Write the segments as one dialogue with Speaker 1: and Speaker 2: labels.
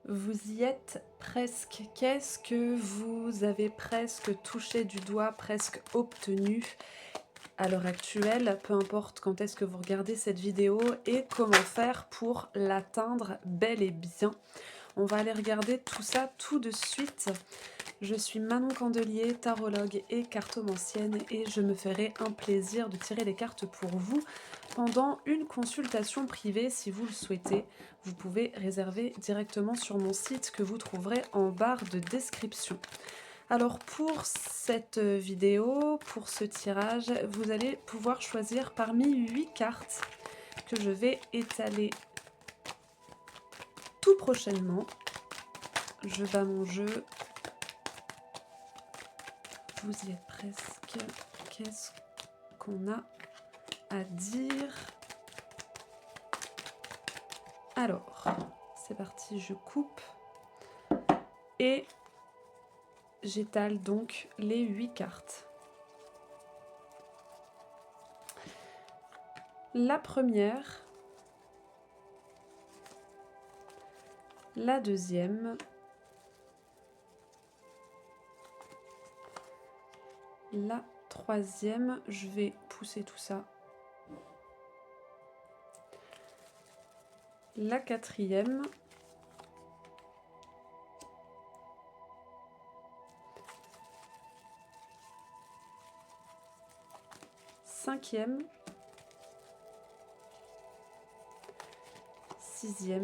Speaker 1: Vous y êtes presque. Qu'est-ce que vous avez presque touché du doigt, presque obtenu à l'heure actuelle, peu importe quand est-ce que vous regardez cette vidéo et comment faire pour l'atteindre bel et bien. On va aller regarder tout ça tout de suite. Je suis Manon Candelier, tarologue et cartomancienne et je me ferai un plaisir de tirer les cartes pour vous pendant une consultation privée si vous le souhaitez. Vous pouvez réserver directement sur mon site que vous trouverez en barre de description. Alors pour cette vidéo, pour ce tirage, vous allez pouvoir choisir parmi 8 cartes que je vais étaler tout prochainement. Je bats mon jeu. Vous y êtes presque. Qu'est-ce qu'on a à dire? Alors, c'est parti, je coupe. Et j'étale donc les 8 cartes. La première, la deuxième, la troisième, je vais pousser tout ça. La quatrième, cinquième, sixième,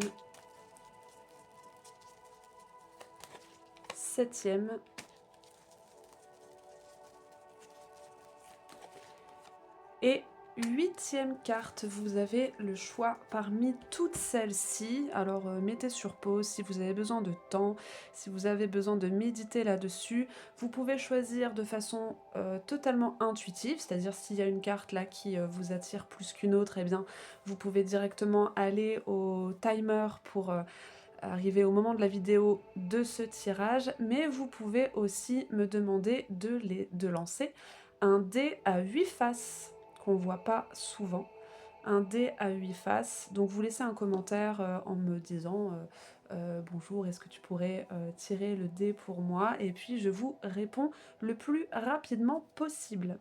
Speaker 1: septième, et huitième carte. Vous avez le choix parmi toutes celles-ci. Alors mettez sur pause si vous avez besoin de temps, si vous avez besoin de méditer là-dessus. Vous pouvez choisir de façon totalement intuitive, c'est-à-dire s'il y a une carte là qui vous attire plus qu'une autre, eh bien vous pouvez directement aller au timer pour arriver au moment de la vidéo de ce tirage, mais vous pouvez aussi me demander de lancer un dé à 8 faces qu'on voit pas souvent, un dé à 8 faces. Donc vous laissez un commentaire en me disant bonjour, est-ce que tu pourrais tirer le dé pour moi, et puis je vous réponds le plus rapidement possible.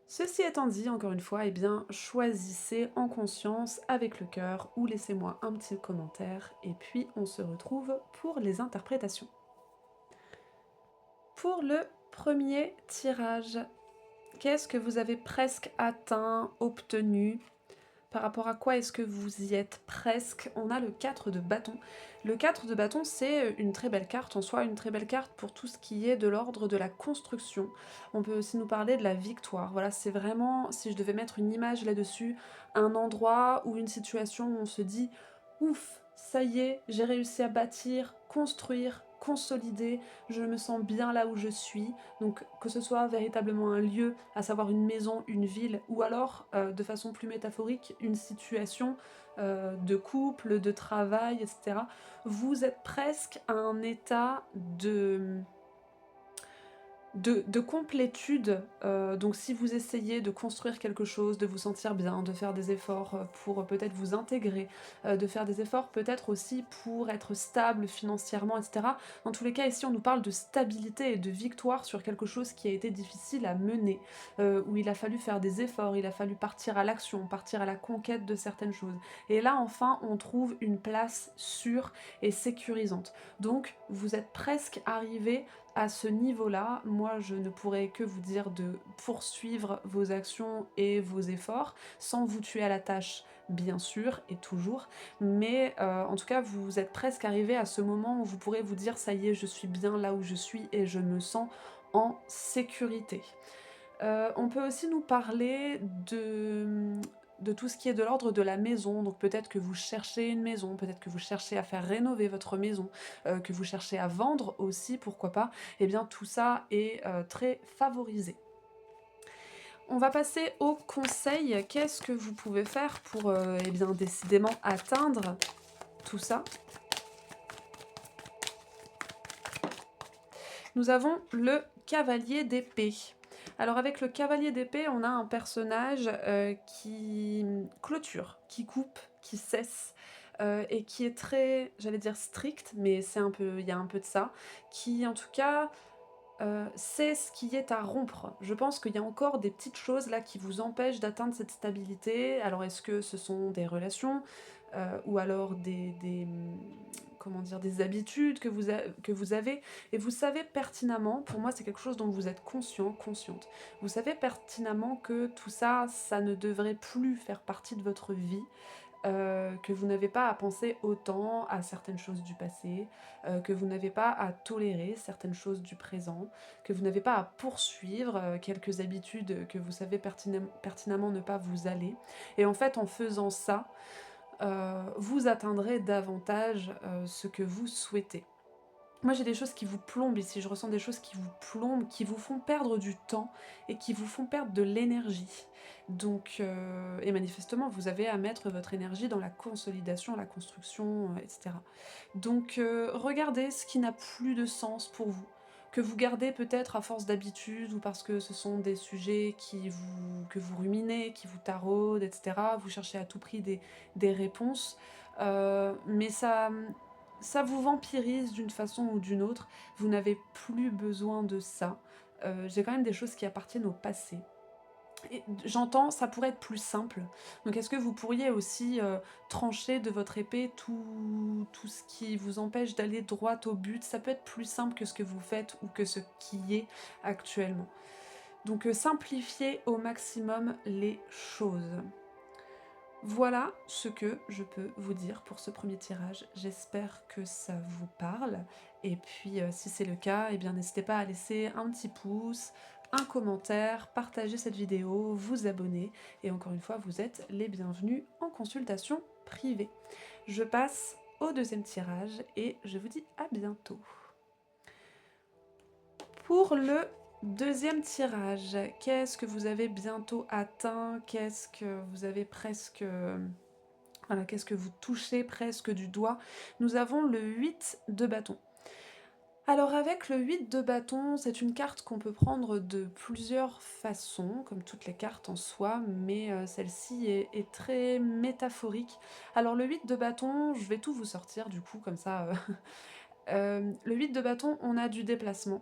Speaker 1: Ceci étant dit, encore une fois, eh bien, choisissez en conscience avec le cœur ou laissez-moi un petit commentaire et puis on se retrouve pour les interprétations. Pour le premier tirage, qu'est-ce que vous avez presque atteint, obtenu? Par rapport à quoi est-ce que vous y êtes presque? On a le 4 de bâton. Le 4 de bâton, c'est une très belle carte en soi, une très belle carte pour tout ce qui est de l'ordre de la construction. On peut aussi nous parler de la victoire. Voilà, c'est vraiment, si je devais mettre une image là-dessus, un endroit ou une situation où on se dit « Ouf, ça y est, j'ai réussi à bâtir, construire, consolider, je me sens bien là où je suis ». Donc que ce soit véritablement un lieu, à savoir une maison, une ville, ou alors, de façon plus métaphorique, une situation de couple, de travail, etc. Vous êtes presque à un état de complétude, donc si vous essayez de construire quelque chose, de vous sentir bien, de faire des efforts pour peut-être vous intégrer, de faire des efforts peut-être aussi pour être stable financièrement, etc. Dans tous les cas, ici on nous parle de stabilité et de victoire sur quelque chose qui a été difficile à mener, où il a fallu faire des efforts, il a fallu partir à l'action, partir à la conquête de certaines choses. Et là enfin on trouve une place sûre et sécurisante. Donc vous êtes presque arrivé à ce niveau-là. Moi, je ne pourrais que vous dire de poursuivre vos actions et vos efforts, sans vous tuer à la tâche, bien sûr, et toujours, mais en tout cas, vous êtes presque arrivé à ce moment où vous pourrez vous dire « ça y est, je suis bien là où je suis et je me sens en sécurité ». On peut aussi nous parler de tout ce qui est de l'ordre de la maison, donc peut-être que vous cherchez une maison, peut-être que vous cherchez à faire rénover votre maison, que vous cherchez à vendre aussi, pourquoi pas, et bien tout ça est très favorisé. On va passer au conseil. Qu'est-ce que vous pouvez faire pour eh bien, décidément atteindre tout ça? Nous avons le cavalier d'épée. Alors avec le cavalier d'épée, on a un personnage qui clôture, qui coupe, qui cesse, et qui est très, j'allais dire strict, mais c'est un peu il y a un peu de ça, qui en tout cas, sait ce qui est à rompre. Je pense qu'il y a encore des petites choses là qui vous empêchent d'atteindre cette stabilité. Alors est-ce que ce sont des relations, ou alors comment dire? Des habitudes que vous avez et vous savez pertinemment, pour moi c'est quelque chose dont vous êtes conscient, consciente. Vous savez pertinemment que tout ça, ça ne devrait plus faire partie de votre vie, que vous n'avez pas à penser autant à certaines choses du passé, que vous n'avez pas à tolérer certaines choses du présent, que vous n'avez pas à poursuivre, quelques habitudes que vous savez pertinemment ne pas vous aller. Et en fait, en faisant ça, vous atteindrez davantage, ce que vous souhaitez. Moi, j'ai des choses qui vous plombent ici, je ressens des choses qui vous plombent, qui vous font perdre du temps et qui vous font perdre de l'énergie. Donc, et manifestement, vous avez à mettre votre énergie dans la consolidation, la construction, etc. Donc, regardez ce qui n'a plus de sens pour vous, que vous gardez peut-être à force d'habitude ou parce que ce sont des sujets que vous ruminez, qui vous taraudent, etc. Vous cherchez à tout prix des réponses, mais ça vous vampirise d'une façon ou d'une autre, vous n'avez plus besoin de ça. J'ai quand même des choses qui appartiennent au passé. Et j'entends, ça pourrait être plus simple. Donc est-ce que vous pourriez aussi trancher de votre épée tout ce qui vous empêche d'aller droit au but? Ça peut être plus simple que ce que vous faites ou que ce qui est actuellement. Donc simplifiez au maximum les choses. Voilà ce que je peux vous dire pour ce premier tirage. J'espère que ça vous parle. Et puis, si c'est le cas, eh bien, n'hésitez pas à laisser un petit pouce, un commentaire, partager cette vidéo, vous abonner. Et encore une fois, vous êtes les bienvenus en consultation privée. Je passe au deuxième tirage et je vous dis à bientôt. Pour le deuxième tirage, qu'est-ce que vous avez bientôt atteint? Qu'est-ce que vous avez presque... Voilà, qu'est-ce que vous touchez presque du doigt? Nous avons le 8 de bâton. Alors avec le 8 de bâton, c'est une carte qu'on peut prendre de plusieurs façons, comme toutes les cartes en soi, mais celle-ci est très métaphorique. Alors le 8 de bâton, je vais tout vous sortir du coup, comme ça. Le 8 de bâton, on a du déplacement,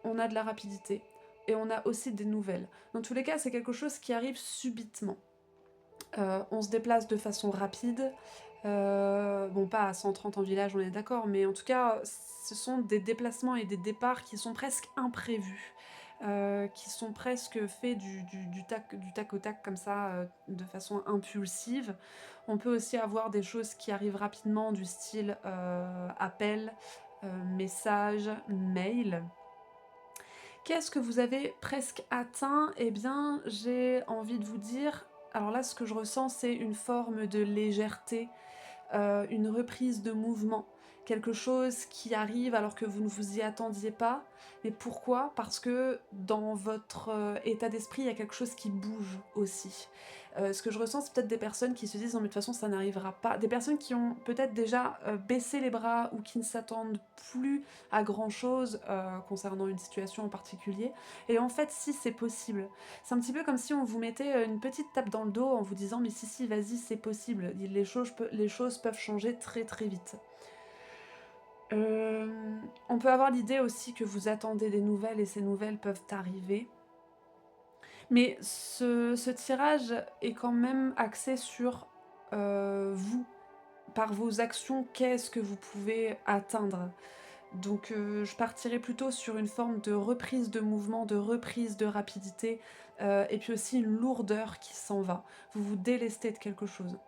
Speaker 1: on a de la rapidité, et on a aussi des nouvelles. Dans tous les cas, c'est quelque chose qui arrive subitement. On se déplace de façon rapide, bon pas à 130 en village, on est d'accord, mais en tout cas, ce sont des déplacements et des départs qui sont presque imprévus, qui sont presque faits du tac au tac comme ça, de façon impulsive. On peut aussi avoir des choses qui arrivent rapidement du style, appel, message, mail. Qu'est-ce que vous avez presque atteint? Eh bien, j'ai envie de vous dire, alors là, ce que je ressens, c'est une forme de légèreté, une reprise de mouvement, quelque chose qui arrive alors que vous ne vous y attendiez pas. Mais pourquoi? Parce que dans votre état d'esprit, il y a quelque chose qui bouge aussi. Ce que je ressens, c'est peut-être des personnes qui se disent non mais de toute façon ça n'arrivera pas. Des personnes qui ont peut-être déjà baissé les bras ou qui ne s'attendent plus à grand chose concernant une situation en particulier. Et en fait, si c'est possible. C'est un petit peu comme si on vous mettait une petite tape dans le dos en vous disant mais si, vas-y, c'est possible. Les choses peuvent changer très très vite. On peut avoir l'idée aussi que vous attendez des nouvelles et ces nouvelles peuvent arriver. Mais ce tirage est quand même axé sur vous, par vos actions, qu'est-ce que vous pouvez atteindre. Donc je partirais plutôt sur une forme de reprise de mouvement, de reprise de rapidité, et puis aussi une lourdeur qui s'en va. Vous vous délestez de quelque chose.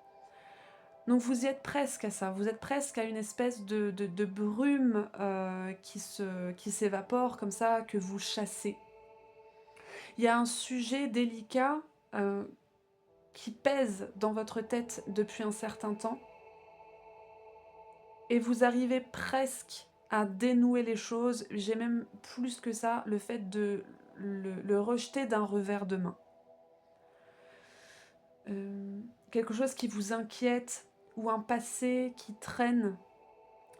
Speaker 1: Donc vous y êtes presque à ça, vous êtes presque à une espèce de brume qui s'évapore comme ça, que vous chassez. Il y a un sujet délicat qui pèse dans votre tête depuis un certain temps, et vous arrivez presque à dénouer les choses. J'ai même plus que ça, le fait de le rejeter d'un revers de main. Quelque chose qui vous inquiète, ou un passé qui traîne,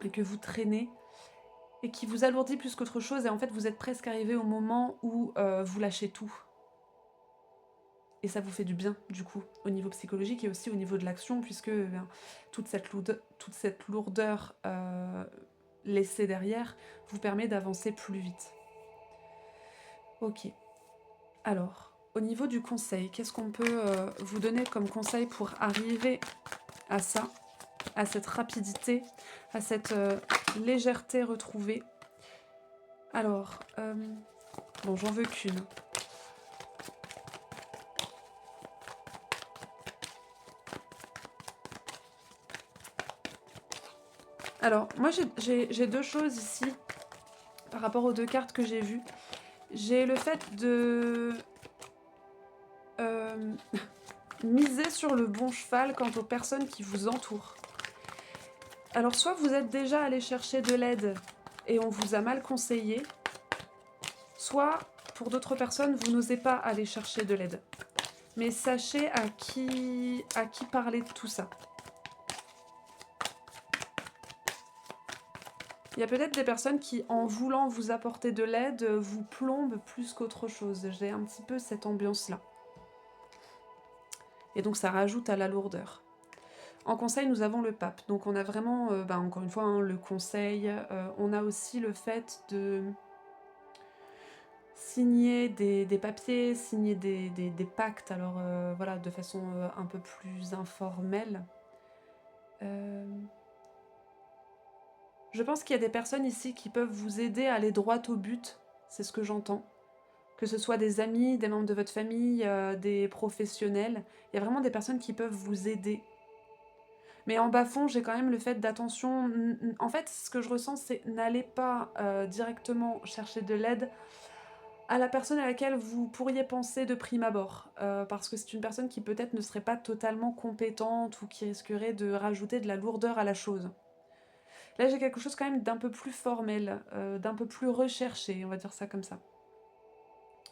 Speaker 1: et que vous traînez, et qui vous alourdit plus qu'autre chose, et en fait vous êtes presque arrivé au moment où vous lâchez tout. Et ça vous fait du bien, du coup, au niveau psychologique et aussi au niveau de l'action, puisque toute cette lourdeur laissée derrière vous permet d'avancer plus vite. Ok. Alors, au niveau du conseil, qu'est-ce qu'on peut vous donner comme conseil pour arriver à ça, à cette rapidité, à cette légèreté retrouvée? Alors, bon, j'en veux qu'une. Alors, moi j'ai deux choses ici, par rapport aux deux cartes que j'ai vues. J'ai le fait de miser sur le bon cheval quant aux personnes qui vous entourent. Alors, soit vous êtes déjà allé chercher de l'aide et on vous a mal conseillé, soit, pour d'autres personnes, vous n'osez pas aller chercher de l'aide. Mais sachez à qui parler de tout ça. Il y a peut-être des personnes qui, en voulant vous apporter de l'aide, vous plombent plus qu'autre chose. J'ai un petit peu cette ambiance-là. Et donc ça rajoute à la lourdeur. En conseil, nous avons le pape. Donc on a vraiment, encore une fois, hein, le conseil. On a aussi le fait de signer des papiers, signer des pactes, alors voilà, de façon un peu plus informelle. Je pense qu'il y a des personnes ici qui peuvent vous aider à aller droit au but, c'est ce que j'entends. Que ce soit des amis, des membres de votre famille, des professionnels, il y a vraiment des personnes qui peuvent vous aider. Mais en bas-fond, j'ai quand même le fait d'attention. En fait, ce que je ressens, c'est n'allez pas directement chercher de l'aide à la personne à laquelle vous pourriez penser de prime abord. Parce que c'est une personne qui peut-être ne serait pas totalement compétente ou qui risquerait de rajouter de la lourdeur à la chose. Là, j'ai quelque chose quand même d'un peu plus formel, d'un peu plus recherché, on va dire ça comme ça.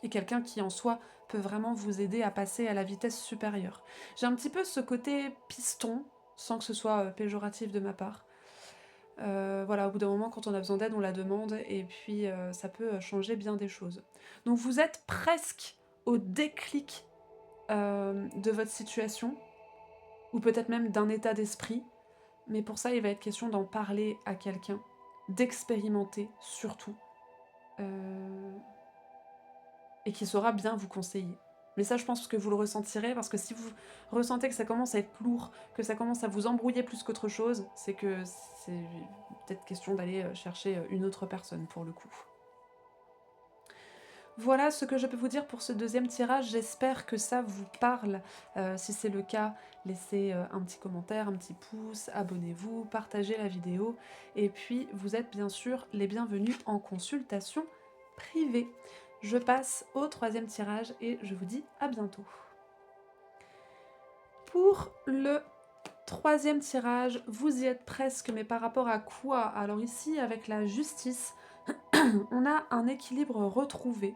Speaker 1: Et quelqu'un qui, en soi, peut vraiment vous aider à passer à la vitesse supérieure. J'ai un petit peu ce côté piston, sans que ce soit péjoratif de ma part. Voilà, au bout d'un moment, quand on a besoin d'aide, on la demande, et puis ça peut changer bien des choses. Donc vous êtes presque au déclic de votre situation, ou peut-être même d'un état d'esprit, mais pour ça, il va être question d'en parler à quelqu'un, d'expérimenter surtout, et qui saura bien vous conseiller. Mais ça, je pense que vous le ressentirez, parce que si vous ressentez que ça commence à être lourd, que ça commence à vous embrouiller plus qu'autre chose, c'est que c'est peut-être question d'aller chercher une autre personne pour le coup. Voilà ce que je peux vous dire pour ce deuxième tirage. J'espère que ça vous parle. Si c'est le cas, laissez un petit commentaire, un petit pouce, abonnez-vous, partagez la vidéo. Et puis, vous êtes bien sûr les bienvenus en consultation privée. Je passe au troisième tirage et je vous dis à bientôt. Pour le troisième tirage, vous y êtes presque, mais par rapport à quoi? Alors ici, avec la justice, on a un équilibre retrouvé.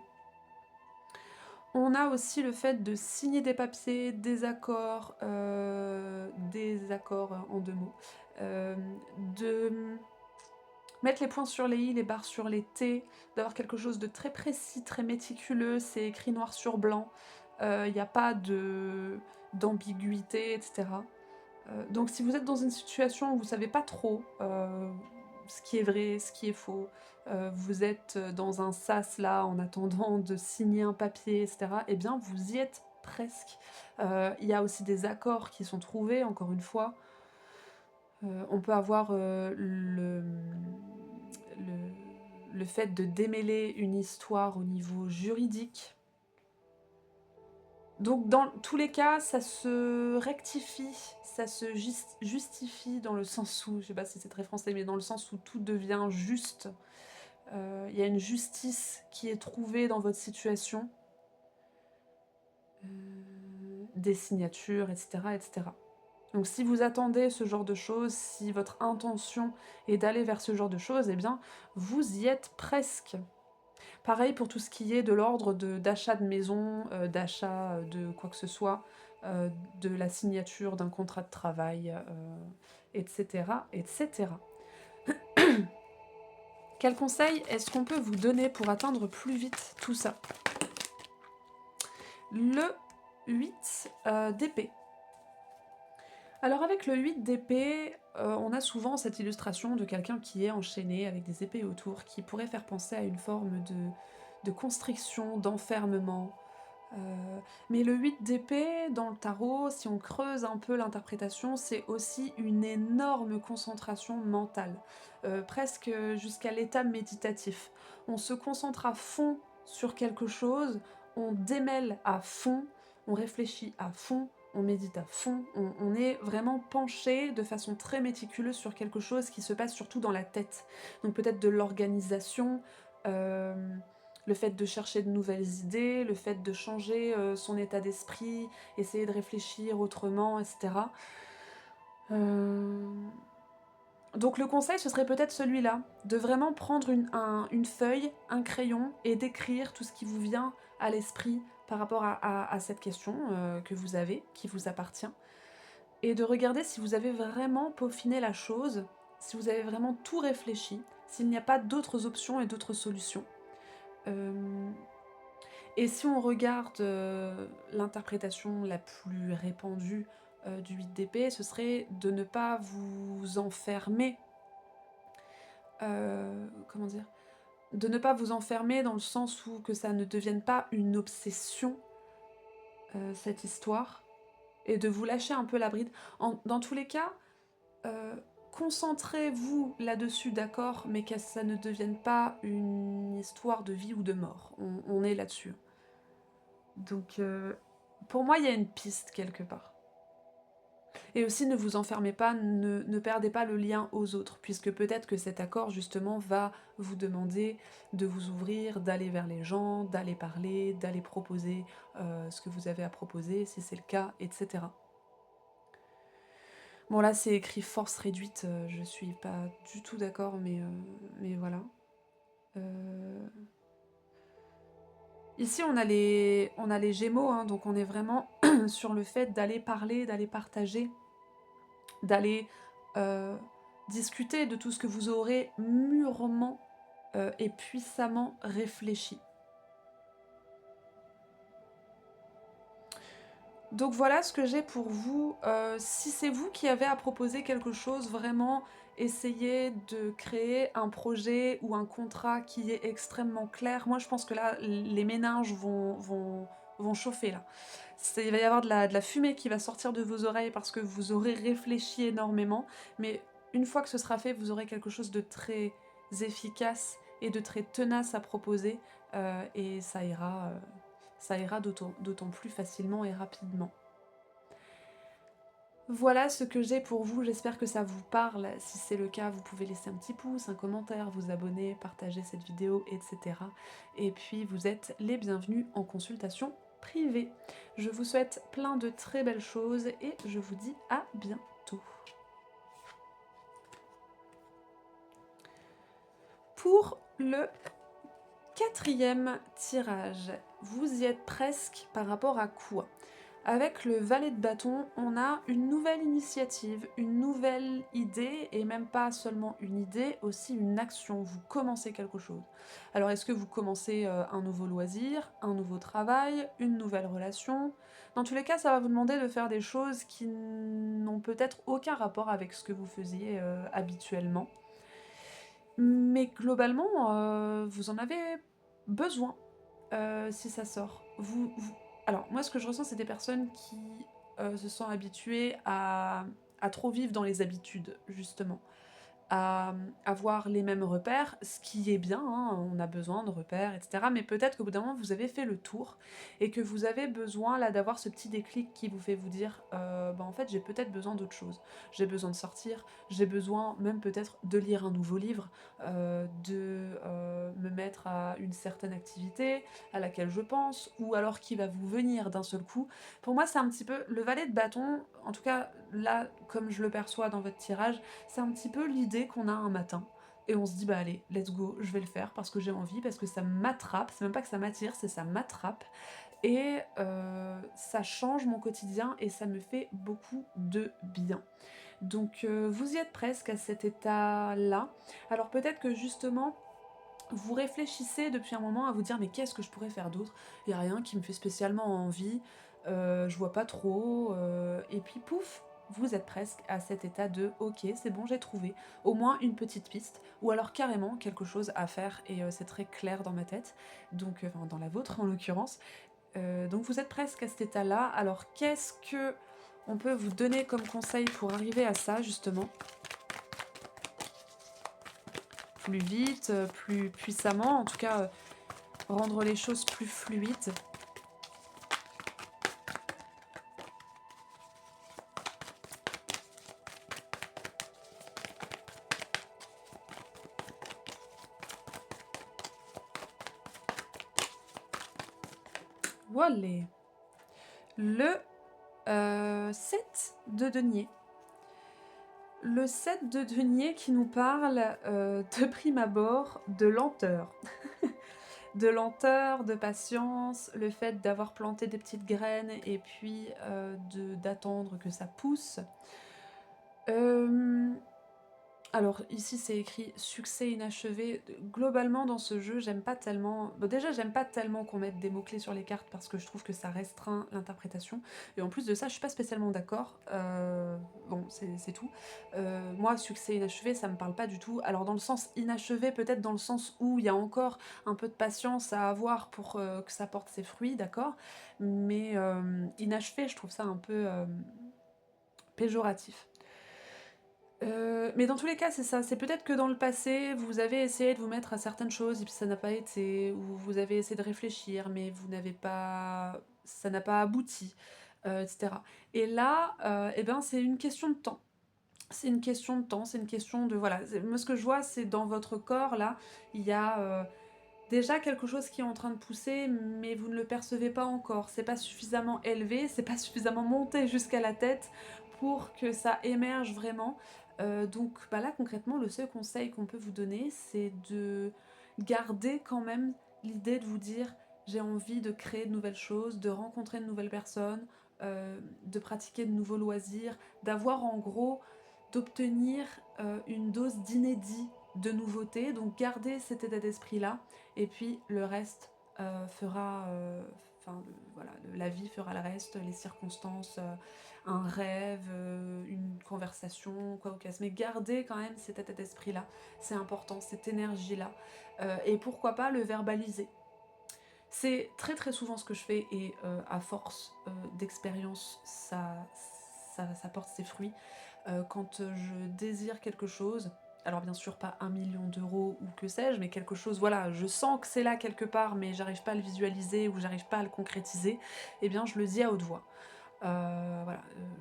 Speaker 1: On a aussi le fait de signer des papiers, des accords en deux mots, de mettre les points sur les i, les barres sur les t, d'avoir quelque chose de très précis, très méticuleux, c'est écrit noir sur blanc, il n'y a pas d'ambiguïté, etc. Donc si vous êtes dans une situation où vous ne savez pas trop ce qui est vrai, ce qui est faux, vous êtes dans un sas là en attendant de signer un papier, etc., eh bien vous y êtes presque. Il y a aussi des accords qui sont trouvés, encore une fois. On peut avoir le fait de démêler une histoire au niveau juridique. Donc dans tous les cas, ça se rectifie, ça se justifie dans le sens où, je sais pas si c'est très français, mais dans le sens où tout devient juste. Il y a une justice qui est trouvée dans votre situation, des signatures, etc., etc. Donc si vous attendez ce genre de choses, si votre intention est d'aller vers ce genre de choses, eh bien vous y êtes presque. Pareil pour tout ce qui est de l'ordre d'achat de maison, d'achat de quoi que ce soit, de la signature d'un contrat de travail, etc., etc. Quel conseil est-ce qu'on peut vous donner pour atteindre plus vite tout ça? Le 8 d'épée. Alors avec le 8 d'épée, on a souvent cette illustration de quelqu'un qui est enchaîné avec des épées autour, qui pourrait faire penser à une forme de constriction, d'enfermement. Mais le 8 d'épée, dans le tarot, si on creuse un peu l'interprétation, c'est aussi une énorme concentration mentale, presque jusqu'à l'état méditatif. On se concentre à fond sur quelque chose, on démêle à fond, on réfléchit à fond, on médite à fond, on est vraiment penché de façon très méticuleuse sur quelque chose qui se passe surtout dans la tête. Donc peut-être de l'organisation, le fait de chercher de nouvelles idées, le fait de changer son état d'esprit, essayer de réfléchir autrement, etc. Euh, Donc le conseil, ce serait peut-être celui-là, de vraiment prendre une feuille, un crayon, et d'écrire tout ce qui vous vient à l'esprit par rapport à cette question que vous avez, qui vous appartient, et de regarder si vous avez vraiment peaufiné la chose, si vous avez vraiment tout réfléchi, s'il n'y a pas d'autres options et d'autres solutions. Et si on regarde l'interprétation la plus répandue du 8 d'épée, ce serait de ne pas vous enfermer. Comment dire? De ne pas vous enfermer dans le sens où que ça ne devienne pas une obsession, cette histoire, et de vous lâcher un peu la bride. Dans tous les cas, euh, concentrez-vous là-dessus, d'accord, mais que ça ne devienne pas une histoire de vie ou de mort. On est là-dessus. Donc, pour moi, il y a une piste quelque part. Et aussi, ne vous enfermez pas, ne perdez pas le lien aux autres, puisque peut-être que cet accord, justement, va vous demander de vous ouvrir, d'aller vers les gens, d'aller parler, d'aller proposer ce que vous avez à proposer, si c'est le cas, etc. Bon, là, c'est écrit force réduite, je suis pas du tout d'accord, mais voilà. Ici, on a les Gémeaux, hein, donc on est vraiment sur le fait d'aller parler, d'aller partager, d'aller discuter de tout ce que vous aurez mûrement et puissamment réfléchi. Donc voilà ce que j'ai pour vous. Si c'est vous qui avez à proposer quelque chose, vraiment essayez de créer un projet ou un contrat qui est extrêmement clair. Moi je pense que là, les méninges vont chauffer là. Il va y avoir de la fumée qui va sortir de vos oreilles parce que vous aurez réfléchi énormément. Mais une fois que ce sera fait, vous aurez quelque chose de très efficace et de très tenace à proposer. Et ça ira d'autant plus facilement et rapidement. Voilà ce que j'ai pour vous, j'espère que ça vous parle. Si c'est le cas, vous pouvez laisser un petit pouce, un commentaire, vous abonner, partager cette vidéo, etc. Et puis vous êtes les bienvenus en consultation privée. Je vous souhaite plein de très belles choses et je vous dis à bientôt. Pour le quatrième tirage, vous y êtes presque par rapport à quoi ? Avec le valet de bâton, on a une nouvelle initiative, une nouvelle idée, et même pas seulement une idée, aussi une action. Vous commencez quelque chose. Alors est-ce que vous commencez un nouveau loisir, un nouveau travail, une nouvelle relation ? Dans tous les cas, ça va vous demander de faire des choses qui n'ont peut-être aucun rapport avec ce que vous faisiez habituellement. Mais globalement, vous en avez besoin si ça sort. Alors, moi, ce que je ressens, c'est des personnes qui se sont habituées à trop vivre dans les habitudes, justement. À avoir les mêmes repères, ce qui est bien, hein, on a besoin de repères, etc. Mais peut-être qu'au bout d'un moment, vous avez fait le tour et que vous avez besoin là d'avoir ce petit déclic qui vous fait vous dire bah, en fait, j'ai peut-être besoin d'autre chose. J'ai besoin de sortir, j'ai besoin même peut-être de lire un nouveau livre, de me mettre à une certaine activité à laquelle je pense, ou alors qui va vous venir d'un seul coup. Pour moi, c'est un petit peu le valet de bâton, en tout cas là, comme je le perçois dans votre tirage, c'est un petit peu l'idée qu'on a un matin. Et on se dit, bah allez, let's go, je vais le faire parce que j'ai envie, parce que ça m'attrape. C'est même pas que ça m'attire, c'est ça m'attrape. Et ça change mon quotidien et ça me fait beaucoup de bien. Donc vous y êtes presque à cet état-là. Alors peut-être que justement, vous réfléchissez depuis un moment à vous dire mais qu'est-ce que je pourrais faire d'autre ? Il n'y a rien qui me fait spécialement envie. je vois pas trop, et puis pouf, vous êtes presque à cet état de: «OK, c'est bon, j'ai trouvé». Au moins une petite piste ou alors carrément quelque chose à faire et c'est très clair dans ma tête, donc enfin dans la vôtre en l'occurrence. Donc vous êtes presque à cet état-là. Alors qu'est-ce que on peut vous donner comme conseil pour arriver à ça justement? Plus vite, plus puissamment, en tout cas, rendre les choses plus fluides. Voilé! Le, 7 de denier. Le 7 de denier qui nous parle, de prime abord, de lenteur. De lenteur, de patience, le fait d'avoir planté des petites graines et puis, de d'attendre que ça pousse. Hem Alors ici c'est écrit succès inachevé. Globalement dans ce jeu, j'aime pas tellement bah, déjà j'aime pas tellement qu'on mette des mots-clés sur les cartes parce que je trouve que ça restreint l'interprétation et en plus de ça, je suis pas spécialement d'accord, bon c'est tout. Moi succès inachevé, ça me parle pas du tout. Alors dans le sens inachevé, peut-être dans le sens où il y a encore un peu de patience à avoir pour, que ça porte ses fruits, d'accord? Mais, inachevé, je trouve ça un peu, péjoratif. Mais dans tous les cas, c'est ça. C'est peut-être que dans le passé, vous avez essayé de vous mettre à certaines choses et puis ça n'a pas été, ou vous avez essayé de réfléchir, mais vous n'avez pas ça n'a pas abouti, et cetera. Et là, et ben, c'est une question de temps. C'est une question de temps, c'est une question de voilà, moi ce que je vois, c'est dans votre corps là, il y a, déjà quelque chose qui est en train de pousser, mais vous ne le percevez pas encore. C'est pas suffisamment élevé, c'est pas suffisamment monté jusqu'à la tête pour que ça émerge vraiment. Donc bah là concrètement, le seul conseil qu'on peut vous donner, c'est de garder quand même l'idée de vous dire: «J'ai envie de créer de nouvelles choses, de rencontrer de nouvelles personnes, de pratiquer de nouveaux loisirs», d'avoir en gros d'obtenir, une dose d'inédit, de nouveauté. Donc gardez cet état d'esprit-là et puis le reste, fera, enfin le voilà, la vie fera le reste, les circonstances, un rêve, une conversation, quoi ou qu'est-ce. Mais gardez quand même cet état d'esprit-là, c'est important, cette énergie-là, et pourquoi pas le verbaliser. C'est très, très souvent ce que je fais et à force, d'expérience, ça porte ses fruits. Quand, je désire quelque chose, alors bien sûr pas 1 million d'euros ou que sais-je, mais quelque chose, voilà, je sens que c'est là quelque part, mais j'arrive pas à le visualiser ou j'arrive pas à le concrétiser, eh bien je le dis à haute voix. Voilà,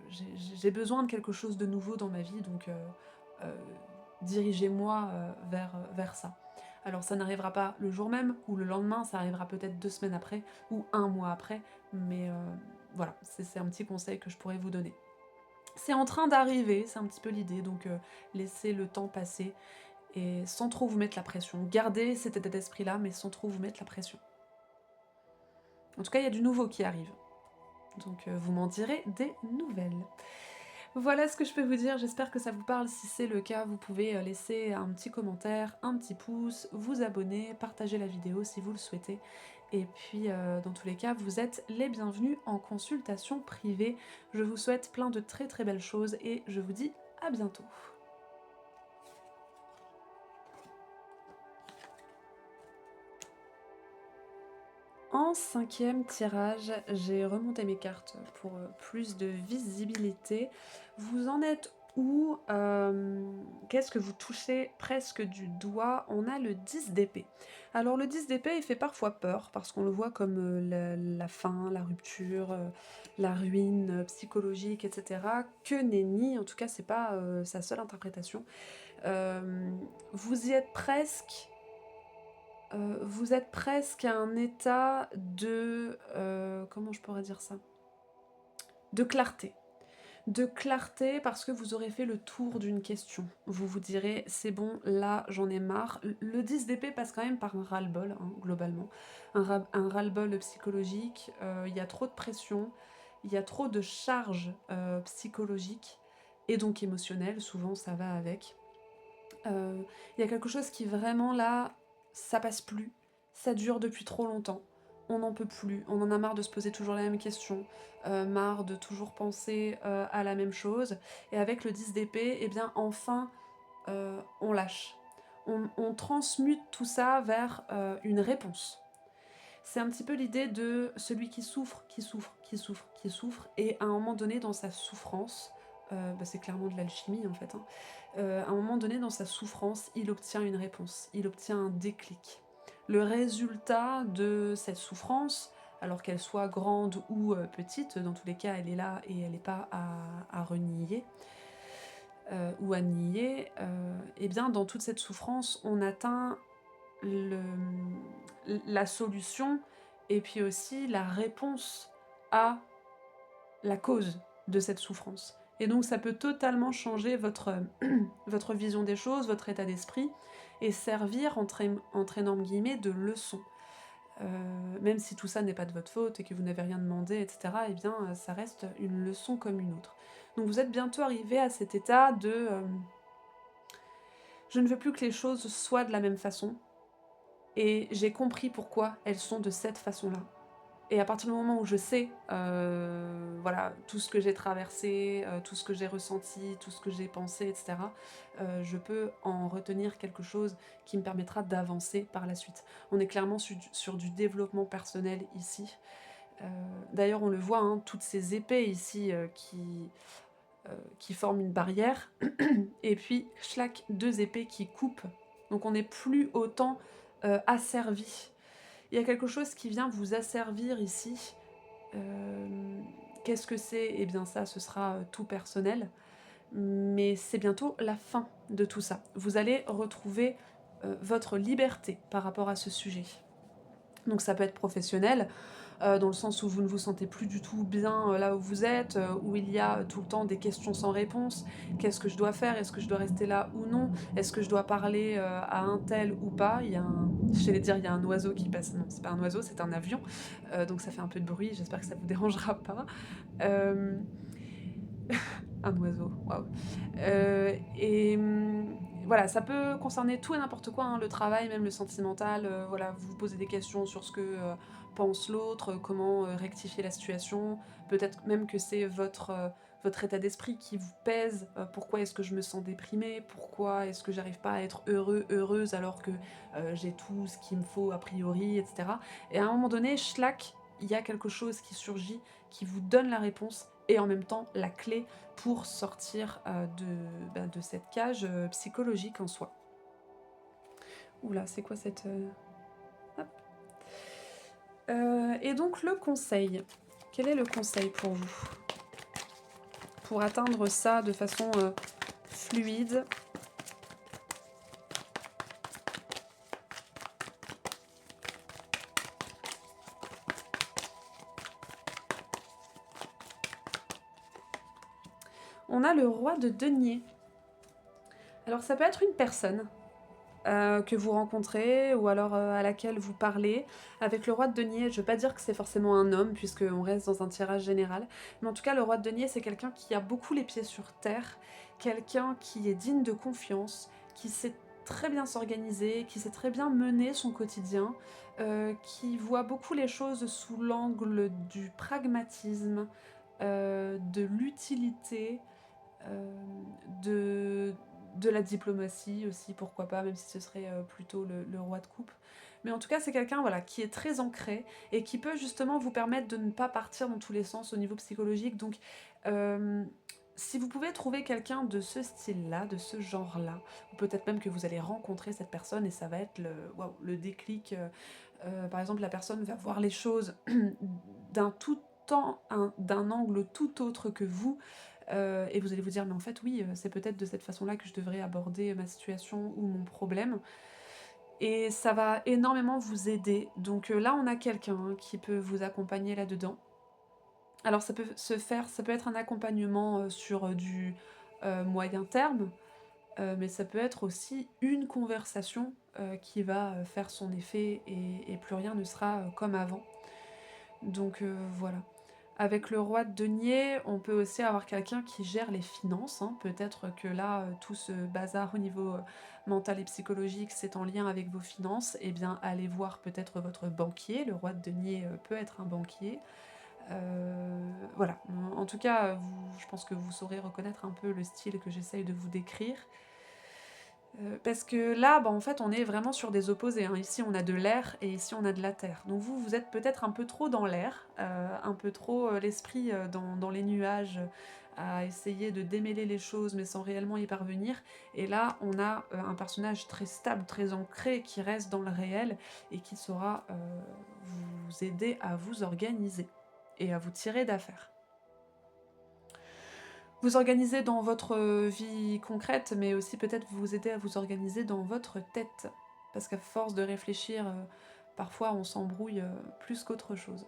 Speaker 1: j'ai besoin de quelque chose de nouveau dans ma vie, donc heu, dirigez-moi, vers ça. Alors ça n'arrivera pas le jour même ou le lendemain, ça arrivera peut-être 2 semaines après ou un mois après, mais voilà, c'est un petit conseil que je pourrais vous donner. C'est en train d'arriver, c'est un petit peu l'idée, donc laissez le temps passer et sans trop vous mettre la pression. Gardez cet état d'esprit-là, mais sans trop vous mettre la pression. En tout cas, il y a du nouveau qui arrive, donc vous m'en direz des nouvelles. Voilà ce que je peux vous dire, j'espère que ça vous parle. Si c'est le cas, vous pouvez laisser un petit commentaire, un petit pouce, vous abonner, partager la vidéo si vous le souhaitez. Et puis, dans tous les cas, vous êtes les bienvenus en consultation privée. Je vous souhaite plein de très très belles choses et je vous dis à bientôt. En cinquième tirage, j'ai remonté mes cartes pour plus de visibilité. Vous en êtes où? Qu'est-ce que vous touchez presque du doigt? On a le 10 d'épée. Alors le 10 d'épée, il fait parfois peur parce qu'on le voit comme la fin, la rupture, la ruine psychologique, etc. Que nenni, en tout cas, c'est pas sa seule interprétation. Euh, vous y êtes presque. Vous êtes presque à un état de, comment je pourrais dire ça? De clarté. De clarté parce que vous aurez fait le tour d'une question. Vous vous direz: «C'est bon, là, j'en ai marre». Le 10 d'épée passe quand même par un ras-le-bol, hein, globalement. Un ras-le-bol psychologique, il y a trop de pression, il y a trop de charge, psychologique et donc émotionnelle, souvent ça va avec. Il y a quelque chose qui vraiment là, ça passe plus, ça dure depuis trop longtemps. on n'en peut plus, on en a marre de se poser toujours la même question, marre de toujours penser, à la même chose et avec le 10 d'épée et bien enfin, on lâche. On transmute tout ça vers, une réponse. C'est un petit peu l'idée de celui qui souffre, qui souffre, qui souffre, qui souffre et à un moment donné dans sa souffrance, c'est clairement de l'alchimie en fait, hein, à un moment donné dans sa souffrance, il obtient une réponse, il obtient un déclic. Le résultat de cette souffrance, alors qu'elle soit grande ou, petite, dans tous les cas elle est là et elle n'est pas à renier, ou à nier, et bien dans toute cette souffrance, on atteint le la solution et puis aussi la réponse à la cause de cette souffrance. Et donc ça peut totalement changer votre, votre vision des choses, votre état d'esprit, et servir entre énormes guillemets de leçon. Même si tout ça n'est pas de votre faute et que vous n'avez rien demandé, etc., eh bien ça reste une leçon comme une autre. Donc vous êtes bientôt arrivé à cet état de je ne veux plus que les choses soient de la même façon, et j'ai compris pourquoi elles sont de cette façon-là. Et à partir du moment où je sais, voilà, tout ce que j'ai traversé, tout ce que j'ai ressenti, tout ce que j'ai pensé, et cetera, je peux en retenir quelque chose qui me permettra d'avancer par la suite. On est clairement sur du développement personnel ici. Heu, D'ailleurs, on le voit, hein, toutes ces épées ici, qui forment une barrière et puis schlac, 2 épées qui coupent. Donc on n'est plus autant, asservi. Il y a quelque chose qui vient vous asservir ici. Qu'est-ce que c'est? Eh bien ça, ce sera, tout personnel, mais c'est bientôt la fin de tout ça. Vous allez retrouver, votre liberté par rapport à ce sujet. Donc ça peut être professionnel, dans le sens où vous ne vous sentez plus du tout bien, là où vous êtes, où il y a tout le temps des questions sans réponse. Qu'est-ce que je dois faire? Est-ce que je dois rester là ou non? Est-ce que je dois parler, à un tel ou pas? Il y a un J'allais dire il y a un oiseau qui passe, non, c'est pas un oiseau, c'est un avion, donc ça fait un peu de bruit, j'espère que ça vous dérangera pas. Hem, un oiseau, waouh! Et voilà, ça peut concerner tout et n'importe quoi, hein, le travail, même le sentimental, voilà, vous vous posez des questions sur ce que, pense l'autre, comment, rectifier la situation. Peut-être même que c'est votre état d'esprit qui vous pèse. Pourquoi est-ce que je me sens déprimée? Pourquoi est-ce que j'arrive pas à être heureux, heureuse alors que, j'ai tout ce qu'il me faut a priori et cetera? Et à un moment donné, schlac, il y a quelque chose qui surgit, qui vous donne la réponse et en même temps la clé pour sortir, de cette cage, psychologique en soi. Ouh là, c'est quoi cette, hop. Et donc le conseil, quel est le conseil pour vous? Pour atteindre ça de façon, fluide? On a le roi de denier. Alors ça peut être une personne, que vous rencontrez ou alors, à laquelle vous parlez. Avec le roi de denier, je ne veux pas dire que c'est forcément un homme puisqu'on reste dans un tirage général, mais en tout cas le roi de denier, c'est quelqu'un qui a beaucoup les pieds sur terre, quelqu'un qui est digne de confiance, qui sait très bien s'organiser, qui sait très bien mener son quotidien, qui voit beaucoup les choses sous l'angle du pragmatisme, de l'utilité, de la diplomatie aussi, pourquoi pas, même si ce serait, plutôt le roi de coupe. Mais en tout cas, c'est quelqu'un, voilà, qui est très ancré et qui peut justement vous permettre de ne pas partir dans tous les sens au niveau psychologique. Donc, hem, si vous pouvez trouver quelqu'un de ce style-là, de ce genre-là, ou peut-être même que vous allez rencontrer cette personne et ça va être le waouh, le déclic, par exemple, la personne va voir les choses d'un angle tout autre que vous, et vous allez vous dire: «Mais en fait, oui, c'est peut-être de cette façon-là que je devrais aborder ma situation ou mon problème» et ça va énormément vous aider. Donc là, on a quelqu'un, hein, qui peut vous accompagner là-dedans. Alors ça peut être un accompagnement, sur, du, moyen terme, mais ça peut être aussi une conversation, qui va, faire son effet et plus rien ne sera, comme avant. Donc voilà. Avec le roi de denier, on peut aussi avoir quelqu'un qui gère les finances, hein. Peut-être que là, tout ce bazar au niveau, mental et psychologique, c'est en lien avec vos finances. Eh bien, allez voir peut-être votre banquier. Le roi de denier, peut être un banquier. Voilà. En tout cas, je pense que vous saurez reconnaître un peu le style que j'essaye de vous décrire. Parce que là, bah, en fait, on est vraiment sur des opposés, hein. Ici, on a de l'air et ici, on a de la terre. Donc vous, vous êtes peut-être un peu trop dans l'air, un peu trop, l'esprit, dans les nuages, à essayer de démêler les choses, mais sans réellement y parvenir. Et là, on a, un personnage très stable, très ancré, qui reste dans le réel et qui saura, vous aider à vous organiser et à vous tirer d'affaire. Vous organiser dans votre vie concrète, mais aussi peut-être vous aider à vous organiser dans votre tête. Parce qu'à force de réfléchir, parfois on s'embrouille plus qu'autre chose.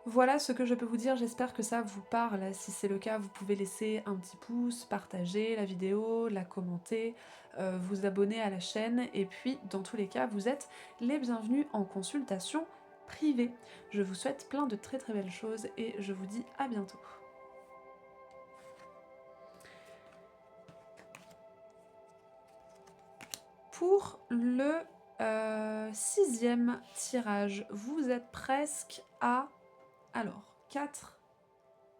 Speaker 1: Voilà ce que je peux vous dire, j'espère que ça vous parle. Si c'est le cas, vous pouvez laisser un petit pouce, partager la vidéo, la commenter, vous abonner à la chaîne, et puis dans tous les cas, vous êtes les bienvenus en consultation privée. Je vous souhaite plein de très très belles choses et je vous dis à bientôt. Pour le 6e tirage, vous êtes presque à, alors, 4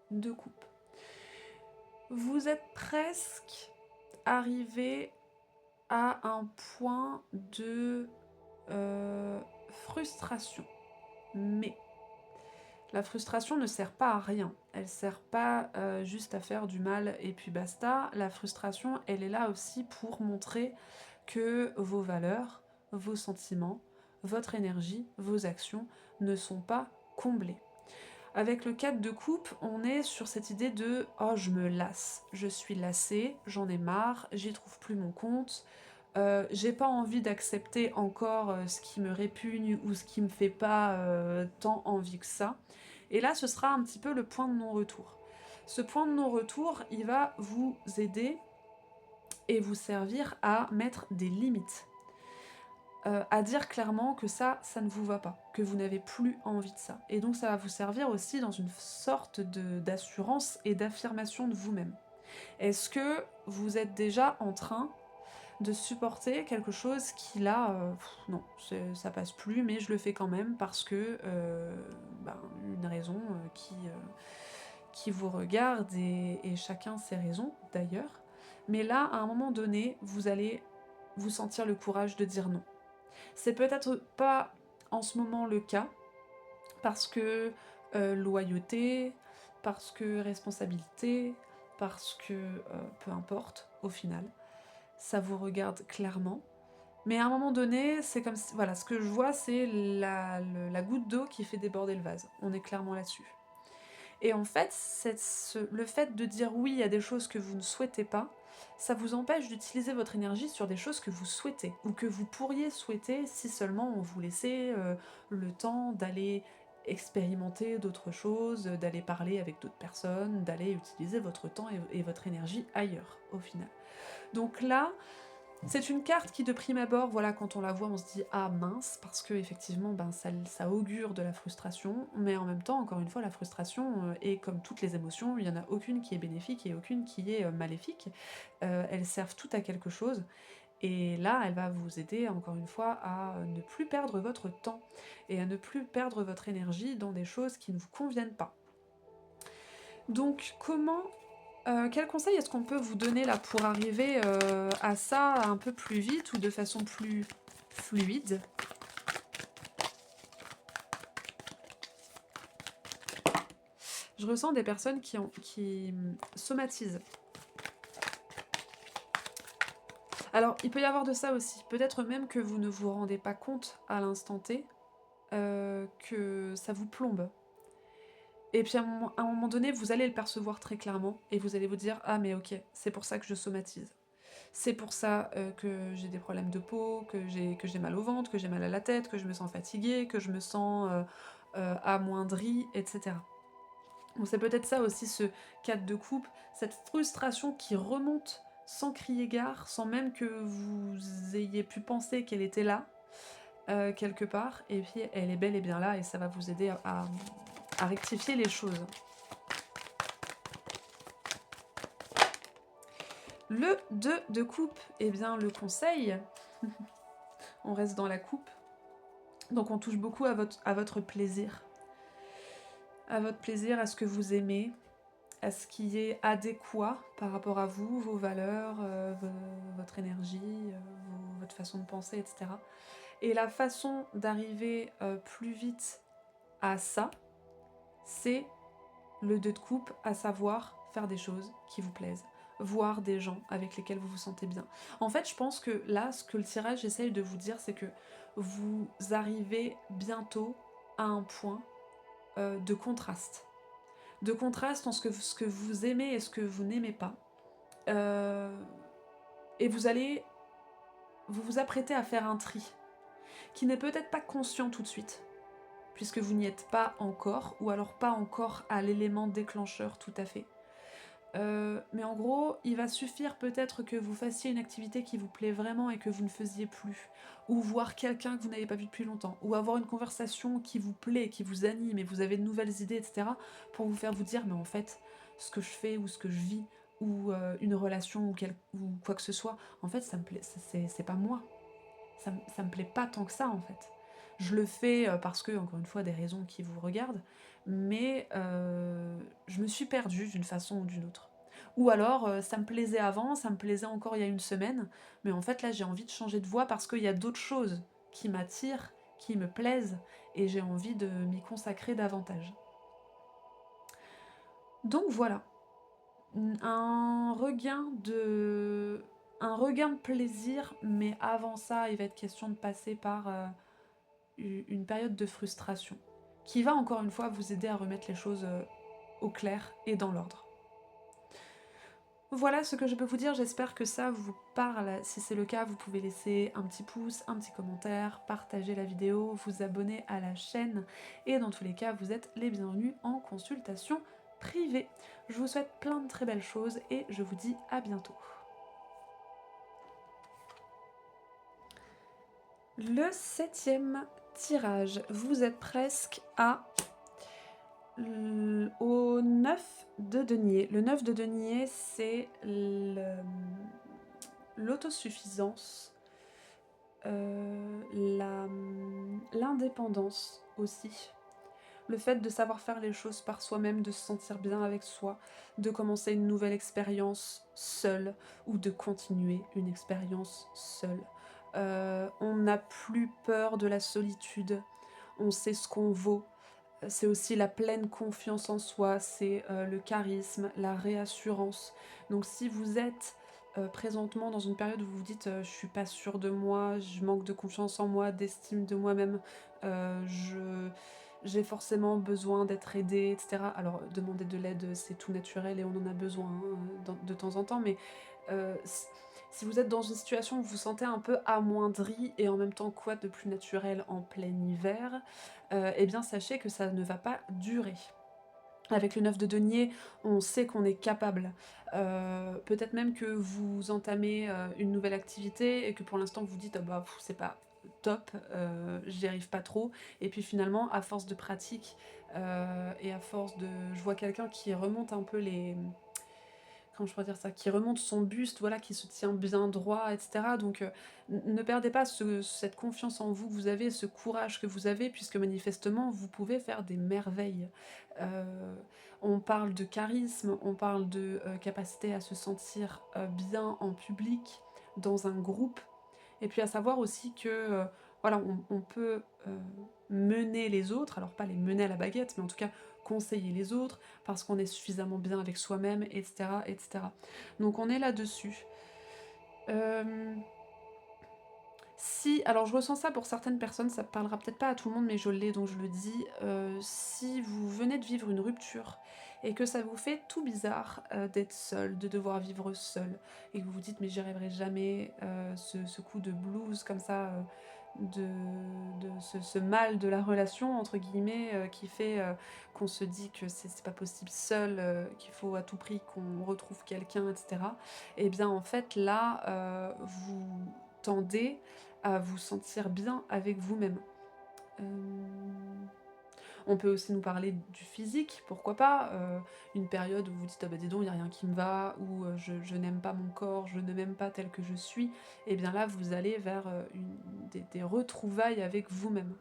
Speaker 1: de coupe. Vous êtes presque arrivé à un point de frustration. Mais la frustration ne sert pas à rien. Elle sert pas juste à faire du mal et puis basta. La frustration, elle est là aussi pour montrer que vos valeurs, vos sentiments, votre énergie, vos actions ne sont pas comblées. Avec le 4 de coupe, on est sur cette idée de « oh, je me lasse, je suis lassée, j'en ai marre, j'y trouve plus mon compte, j'ai pas envie d'accepter encore ce qui me répugne ou ce qui me fait pas tant envie que ça ». Et là, ce sera un petit peu le point de non-retour. Ce point de non-retour, il va vous aider et vous servir à mettre des limites. À dire clairement que ça ne vous va pas, que vous n'avez plus envie de ça. Et donc ça va vous servir aussi dans une sorte d'assurance et d'affirmation de vous-même. Est-ce que vous êtes déjà en train de supporter quelque chose qui là, non, ça passe plus, mais je le fais quand même parce que, une raison qui vous regarde et chacun ses raisons d'ailleurs. Mais là, à un moment donné, vous allez vous sentir le courage de dire non. C'est peut-être pas en ce moment le cas, parce que loyauté, parce que responsabilité, parce que peu importe au final, ça vous regarde clairement. Mais à un moment donné, c'est comme si, voilà, ce que je vois, c'est la goutte d'eau qui fait déborder le vase. On est clairement là-dessus. Et en fait, le fait de dire oui à des choses que vous ne souhaitez pas, ça vous empêche d'utiliser votre énergie sur des choses que vous souhaitez, ou que vous pourriez souhaiter si seulement on vous laissait le temps d'aller expérimenter d'autres choses, d'aller parler avec d'autres personnes, d'aller utiliser votre temps et votre énergie ailleurs, au final. Donc là, c'est une carte qui, de prime abord, voilà, quand on la voit, on se dit ah mince, parce que effectivement, ça augure de la frustration, mais en même temps, encore une fois, la frustration est comme toutes les émotions, il n'y en a aucune qui est bénéfique et aucune qui est maléfique. Elles servent toutes à quelque chose. Et là, elle va vous aider, encore une fois, à ne plus perdre votre temps et à ne plus perdre votre énergie dans des choses qui ne vous conviennent pas. Donc, quel conseil est-ce qu'on peut vous donner là pour arriver à ça un peu plus vite ou de façon plus fluide? Je ressens des personnes qui somatisent. Alors, il peut y avoir de ça aussi. Peut-être même que vous ne vous rendez pas compte à l'instant T que ça vous plombe. Et puis à un moment donné, vous allez le percevoir très clairement et vous allez vous dire « Ah mais ok, c'est pour ça que je somatise. C'est pour ça que j'ai des problèmes de peau, que j'ai mal au ventre, que j'ai mal à la tête, que je me sens fatiguée, que je me sens amoindrie, etc. » Donc c'est peut-être ça aussi ce 4 de coupe, cette frustration qui remonte sans crier gare, sans même que vous ayez pu penser qu'elle était là, quelque part, et puis elle est bel et bien là, et ça va vous aider à rectifier les choses. Le 2 de coupe, eh bien le conseil, on reste dans la coupe, donc on touche beaucoup à votre plaisir. À votre plaisir, à ce que vous aimez, à ce qui est adéquat par rapport à vous, vos valeurs, votre énergie, votre façon de penser, etc. Et la façon d'arriver plus vite à ça, c'est le 2 de coupe, à savoir faire des choses qui vous plaisent, voir des gens avec lesquels vous vous sentez bien. En fait, je pense que là, ce que le tirage essaye de vous dire, c'est que vous arrivez bientôt à un point de contraste. De contraste entre ce que vous aimez et ce que vous n'aimez pas. Et vous vous apprêtez à faire un tri, qui n'est peut-être pas conscient tout de suite, puisque vous n'y êtes pas encore, ou alors pas encore à l'élément déclencheur tout à fait. Mais en gros, il va suffire peut-être que vous fassiez une activité qui vous plaît vraiment et que vous ne faisiez plus, ou voir quelqu'un que vous n'avez pas vu depuis longtemps, ou avoir une conversation qui vous plaît, qui vous anime et vous avez de nouvelles idées, etc., pour vous faire vous dire, mais en fait, ce que je fais ou ce que je vis, ou une relation ou quoi que ce soit, en fait, ça me plaît, c'est pas moi. Ça me plaît pas tant que ça, en fait. Je le fais parce que, encore une fois, des raisons qui vous regardent, mais je me suis perdue d'une façon ou d'une autre. Ou alors, ça me plaisait avant, ça me plaisait encore il y a une semaine, mais en fait là j'ai envie de changer de voie parce qu'il y a d'autres choses qui m'attirent, qui me plaisent, et j'ai envie de m'y consacrer davantage. Donc voilà, un regain de... un regain de plaisir, mais avant ça, il va être question de passer par une période de frustration, qui va encore une fois vous aider à remettre les choses au clair et dans l'ordre. Voilà ce que je peux vous dire, j'espère que ça vous parle. Si c'est le cas, vous pouvez laisser un petit pouce, un petit commentaire, partager la vidéo, vous abonner à la chaîne, et dans tous les cas, vous êtes les bienvenus en consultation privée. Je vous souhaite plein de très belles choses et je vous dis à bientôt. Le 7e tirage, vous êtes presque au 9 de denier. Le 9 de denier, c'est l'autosuffisance, l'indépendance aussi. Le fait de savoir faire les choses par soi-même, de se sentir bien avec soi, de commencer une nouvelle expérience seule ou de continuer une expérience seule. On n'a plus peur de la solitude, on sait ce qu'on vaut. C'est aussi la pleine confiance en soi, c'est le charisme, la réassurance. Donc si vous êtes présentement dans une période où vous vous dites je suis pas sûre de moi, je manque de confiance en moi, d'estime de moi-même, j'ai forcément besoin d'être aidée, etc. Alors demander de l'aide, c'est tout naturel et on en a besoin de temps en temps, mais si vous êtes dans une situation où vous vous sentez un peu amoindri et en même temps quoi de plus naturel en plein hiver, eh bien sachez que ça ne va pas durer. Avec le 9 de denier, on sait qu'on est capable. Peut-être même que vous entamez une nouvelle activité et que pour l'instant vous vous dites bah, c'est pas top, j'y arrive pas trop. Et puis finalement, à force de pratique et à force de... Je vois quelqu'un qui remonte un peu les... Comment je pourrais dire ça, qui remonte son buste, voilà, qui se tient bien droit, etc. Donc ne perdez pas cette confiance en vous que vous avez, ce courage que vous avez, puisque manifestement vous pouvez faire des merveilles. On parle de charisme, on parle de capacité à se sentir bien en public, dans un groupe, et puis à savoir aussi que voilà, on peut mener les autres, alors pas les mener à la baguette, mais en tout cas conseiller les autres, parce qu'on est suffisamment bien avec soi-même, etc., etc. Donc on est là-dessus. Si, alors je ressens ça pour certaines personnes, ça parlera peut-être pas à tout le monde, mais je l'ai donc je le dis. Si vous venez de vivre une rupture et que ça vous fait tout bizarre d'être seul, de devoir vivre seul, et que vous vous dites mais j'y arriverai jamais, ce coup de blues comme ça, ce mal de la relation entre guillemets qui fait qu'on se dit que c'est pas possible seul, qu'il faut à tout prix qu'on retrouve quelqu'un, etc. Et bien en fait là, vous tendez à vous sentir bien avec vous-même. On peut aussi nous parler du physique, pourquoi pas, une période où vous dites: «Ah bah dis donc, il y a rien qui me va» ou je n'aime pas mon corps, je ne m'aime pas tel que je suis» et bien là, vous allez vers, une des retrouvailles avec vous-même.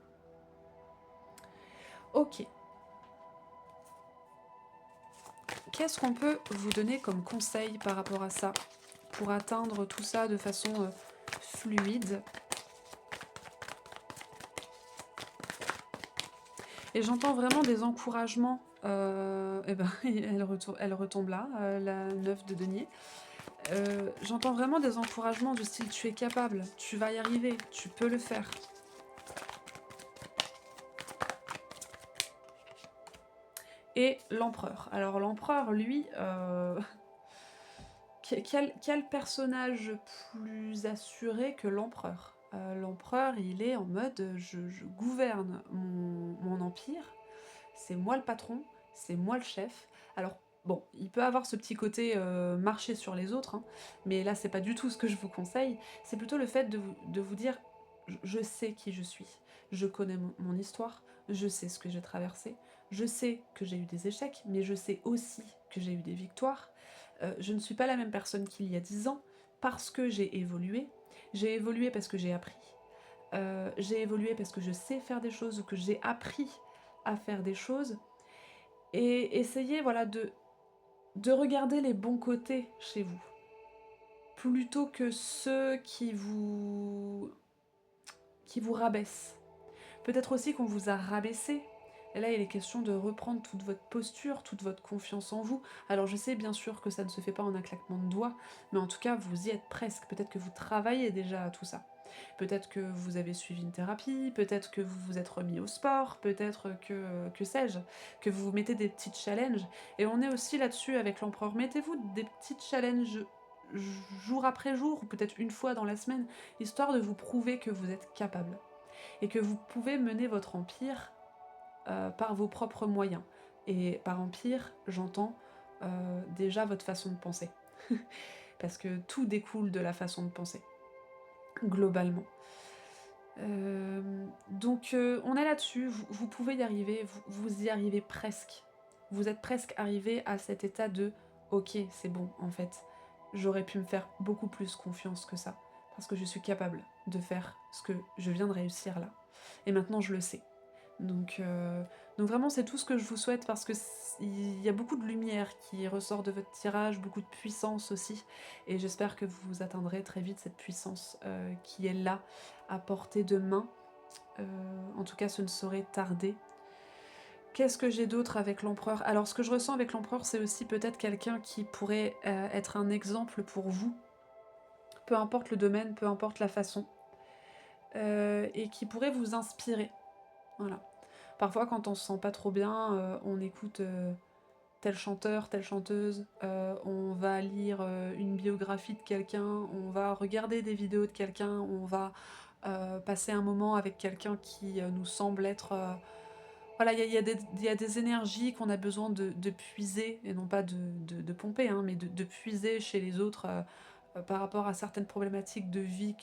Speaker 1: OK. Qu'est-ce qu'on peut vous donner comme conseil par rapport à ça? Pour atteindre tout ça de façon, fluide? Et j'entends vraiment des encouragements, et ben, elle retombe là, la 9 de denier. J'entends vraiment des encouragements du style: «Tu es capable, tu vas y arriver, tu peux le faire». Et l'empereur. Alors l'empereur, lui, quel personnage plus assuré que l'empereur? L'empereur, il est en mode, «Je gouverne mon empire, c'est moi le patron, c'est moi le chef». Alors bon, il peut avoir ce petit côté, marcher sur les autres, hein, mais là, c'est pas du tout ce que je vous conseille. C'est plutôt le fait de vous dire: «Je sais qui je suis, je connais mon histoire, je sais ce que j'ai traversé, je sais que j'ai eu des échecs, mais je sais aussi que j'ai eu des victoires. Je ne suis pas la même personne qu'il y a 10 ans parce que j'ai évolué. J'ai évolué parce que j'ai appris. J'ai évolué parce que je sais faire des choses ou que j'ai appris à faire des choses et essayez voilà de regarder les bons côtés chez vous, plutôt que ceux qui vous rabaissent. Peut-être aussi qu'on vous a rabaissé. Et là, il est question de reprendre toute votre posture, toute votre confiance en vous. Alors je sais bien sûr que ça ne se fait pas en un claquement de doigts, mais en tout cas, vous y êtes presque. Peut-être que vous travaillez déjà à tout ça. Peut-être que vous avez suivi une thérapie, peut-être que vous vous êtes remis au sport, peut-être que sais-je, que vous vous mettez des petits challenges. Et on est aussi là-dessus avec l'empereur. Mettez-vous des petits challenges jour après jour, ou peut-être une fois dans la semaine, histoire de vous prouver que vous êtes capable et que vous pouvez mener votre empire par vos propres moyens. Et par empire, j'entends déjà votre façon de penser. Parce que tout découle de la façon de penser, globalement. Donc on est là-dessus, vous pouvez y arriver, vous y arrivez presque. Vous êtes presque arrivé à cet état de ok, c'est bon, en fait, j'aurais pu me faire beaucoup plus confiance que ça, parce que je suis capable de faire ce que je viens de réussir là. Et maintenant je le sais. Donc, euh, donc vraiment c'est tout ce que je vous souhaite parce que il y a beaucoup de lumière qui ressort de votre tirage, beaucoup de puissance aussi, et j'espère que vous atteindrez très vite cette puissance qui est là, à portée de main. En tout cas, ce ne saurait tarder. Qu'est-ce que j'ai d'autre avec l'empereur? Alors, ce que je ressens avec l'empereur, c'est aussi peut-être quelqu'un qui pourrait être un exemple pour vous, peu importe le domaine, peu importe la façon, et qui pourrait vous inspirer. Voilà. Parfois, quand on se sent pas trop bien, on écoute tel chanteur, telle chanteuse, on va lire une biographie de quelqu'un, on va regarder des vidéos de quelqu'un, on va passer un moment avec quelqu'un qui nous semble être... voilà, il y a des énergies qu'on a besoin de puiser, et non pas de pomper, hein, mais de puiser chez les autres par rapport à certaines problématiques de vie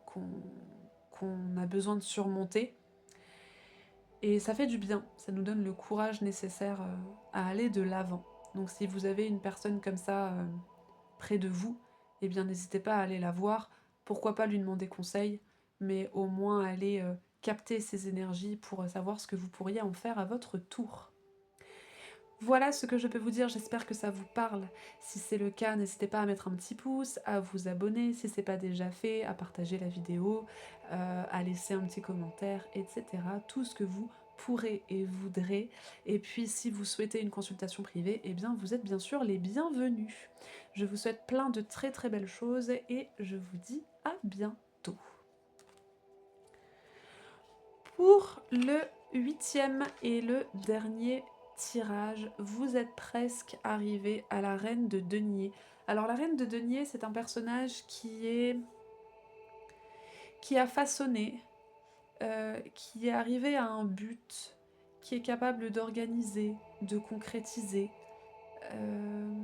Speaker 1: qu'on a besoin de surmonter. Et ça fait du bien, ça nous donne le courage nécessaire à aller de l'avant. Donc si vous avez une personne comme ça près de vous, eh bien n'hésitez pas à aller la voir. Pourquoi pas lui demander conseil, mais au moins aller capter ses énergies pour savoir ce que vous pourriez en faire à votre tour. Voilà ce que je peux vous dire, j'espère que ça vous parle. Si c'est le cas, n'hésitez pas à mettre un petit pouce, à vous abonner si ce n'est pas déjà fait, à partager la vidéo, à laisser un petit commentaire, etc. Tout ce que vous pourrez et voudrez. Et puis si vous souhaitez une consultation privée, eh bien vous êtes bien sûr les bienvenus. Je vous souhaite plein de très très belles choses et je vous dis à bientôt. Pour le 8e et le dernier tirage, vous êtes presque arrivé à la reine de denier. Alors la reine de denier, c'est un personnage qui a façonné, qui est arrivé à un but, qui est capable d'organiser, de concrétiser, euh,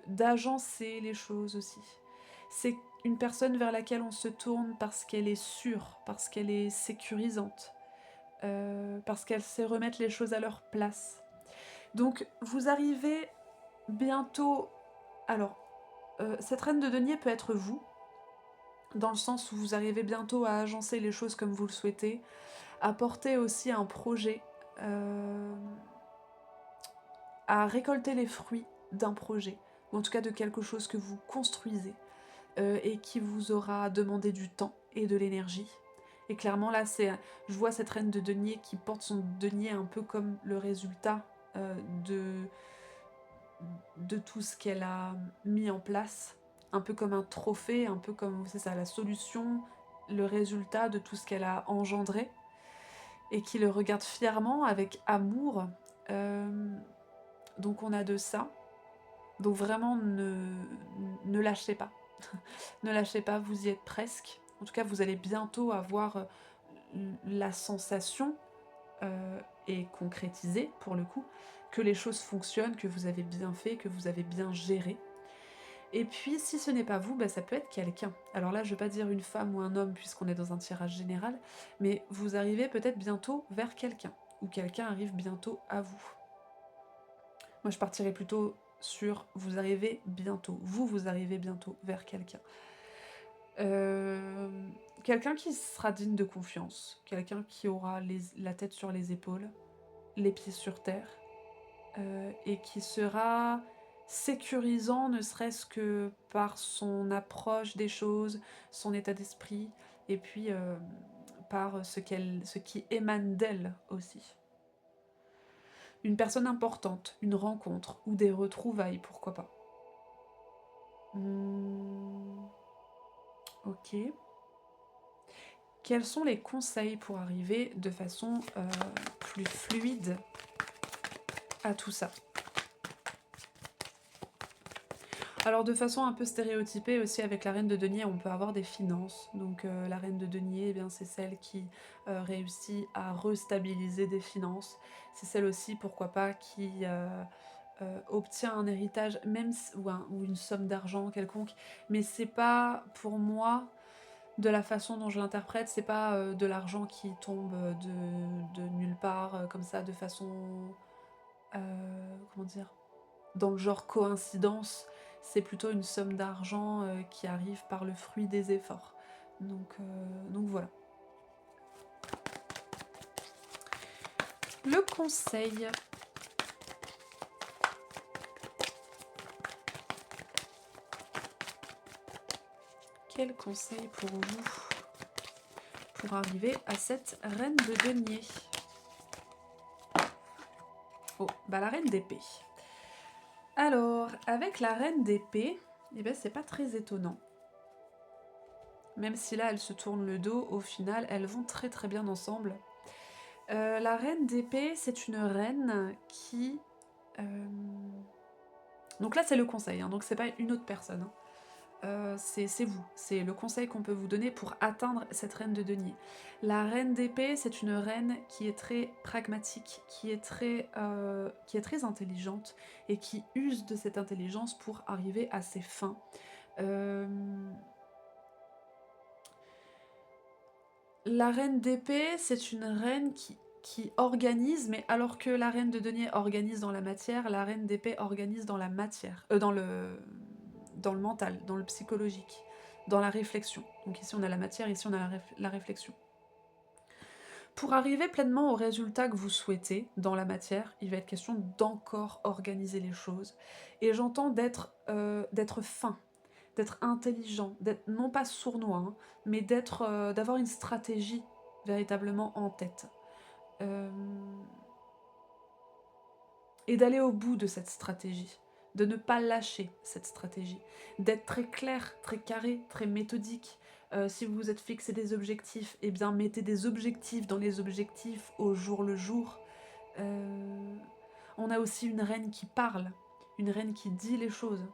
Speaker 1: d'agencer les choses aussi. C'est une personne vers laquelle on se tourne parce qu'elle est sûre, parce qu'elle est sécurisante, parce qu'elle sait remettre les choses à leur place. Donc vous arrivez bientôt... Alors, cette reine de denier peut être vous, dans le sens où vous arrivez bientôt à agencer les choses comme vous le souhaitez, à porter aussi un projet, euh, à récolter les fruits d'un projet, ou en tout cas de quelque chose que vous construisez, et qui vous aura demandé du temps et de l'énergie. Et clairement là, je vois cette reine de denier qui porte son denier un peu comme le résultat de, de tout ce qu'elle a mis en place, un peu comme un trophée, un peu comme, c'est ça, la solution, le résultat de tout ce qu'elle a engendré, et qui le regarde fièrement, avec amour. Euh, donc on a de ça. Donc vraiment, ne lâchez pas. Ne lâchez pas, vous y êtes presque. En tout cas, vous allez bientôt avoir la sensation, et concrétiser pour le coup, que les choses fonctionnent, que vous avez bien fait, que vous avez bien géré. Et puis, si ce n'est pas vous, bah, ça peut être quelqu'un. Alors là, je ne vais pas dire une femme ou un homme, puisqu'on est dans un tirage général, mais vous arrivez peut-être bientôt vers quelqu'un, ou quelqu'un arrive bientôt à vous. Moi, je partirais plutôt sur vous arrivez bientôt. Vous arrivez bientôt vers quelqu'un. Euh, Quelqu'un qui sera digne de confiance, quelqu'un qui aura la tête sur les épaules, les pieds sur terre, et qui sera sécurisant, ne serait-ce que par son approche des choses, son état d'esprit, et puis par ce qui émane d'elle aussi. Une personne importante, une rencontre, ou des retrouvailles, pourquoi pas. Ok. Quels sont les conseils pour arriver de façon plus fluide à tout ça? Alors de façon un peu stéréotypée aussi, avec la reine de denier, on peut avoir des finances. Donc la reine de denier, c'est celle qui réussit à restabiliser des finances. C'est celle aussi, pourquoi pas, qui obtient un héritage, même ou une somme d'argent quelconque. Mais c'est pas, pour moi, de la façon dont je l'interprète, c'est pas de l'argent qui tombe de nulle part, comme ça, de façon... comment dire, dans le genre coïncidence. C'est plutôt une somme d'argent qui arrive par le fruit des efforts. Donc voilà. Le conseil. Quel conseil pour vous pour arriver à cette reine de denier? Oh, bah la reine d'épée. Alors, avec la reine d'épée, eh ben, c'est pas très étonnant. Même si là, elles se tournent le dos, au final, elles vont très très bien ensemble. La reine d'épée, c'est une reine qui... Donc là, c'est le conseil, hein, donc c'est pas une autre personne. Hein. C'est vous, c'est le conseil qu'on peut vous donner pour atteindre cette reine de denier. La reine d'épée, c'est une reine qui est très pragmatique, qui est très intelligente et qui use de cette intelligence pour arriver à ses fins. La reine d'épée, c'est une reine qui organise, mais alors que la reine de denier organise dans la matière, la reine d'épée organise dans la matière, dans le mental, dans le psychologique, dans la réflexion. Donc ici on a la matière, ici on a la réflexion. Pour arriver pleinement au résultat que vous souhaitez dans la matière, il va être question d'encore organiser les choses. Et j'entends d'être fin, d'être intelligent, d'être non pas sournois, hein, mais d'avoir une stratégie véritablement en tête. Et d'aller au bout de cette stratégie, de ne pas lâcher cette stratégie, d'être très clair, très carré, très méthodique. Si vous vous êtes fixé des objectifs, eh bien mettez des objectifs dans les objectifs au jour le jour. On a aussi une reine qui parle, une reine qui dit les choses,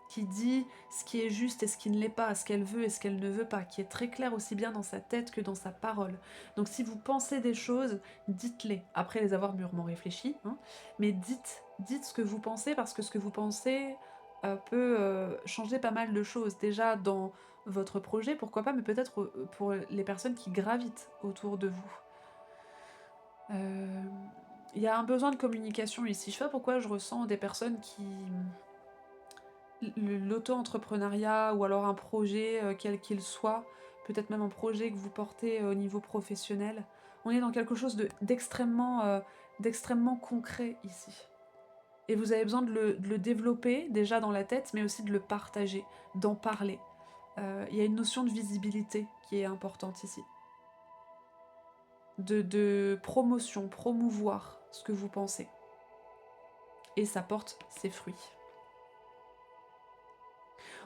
Speaker 1: qui dit ce qui est juste et ce qui ne l'est pas, ce qu'elle veut et ce qu'elle ne veut pas, qui est très claire aussi bien dans sa tête que dans sa parole. Donc si vous pensez des choses, dites-les, après les avoir mûrement réfléchies, hein, mais dites ce que vous pensez, parce que ce que vous pensez peut changer pas mal de choses. Déjà dans votre projet, pourquoi pas, mais peut-être pour les personnes qui gravitent autour de vous. Hem, il y a un besoin de communication ici. Je sais pas pourquoi je ressens des personnes qui l'auto-entrepreneuriat ou alors un projet, quel qu'il soit, peut-être même un projet que vous portez, au niveau professionnel. On est dans quelque chose d'extrêmement concret ici et vous avez besoin de le développer déjà dans la tête, mais aussi de le partager, d'en parler. Il y a une notion de visibilité qui est importante ici. De promotion, promouvoir ce que vous pensez et ça porte ses fruits.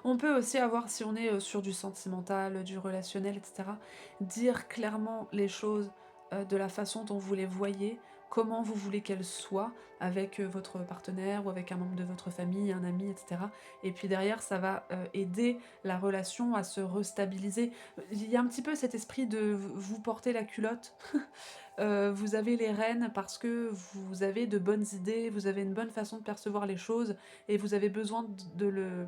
Speaker 1: On peut aussi avoir, si on est sur du sentimental, du relationnel, etc., dire clairement les choses de la façon dont vous les voyez, comment vous voulez qu'elles soient avec votre partenaire ou avec un membre de votre famille, un ami, etc. Et puis derrière, ça va aider la relation à se restabiliser. Il y a un petit peu cet esprit de vous porter la culotte, vous avez les rênes parce que vous avez de bonnes idées, vous avez une bonne façon de percevoir les choses et vous avez besoin de le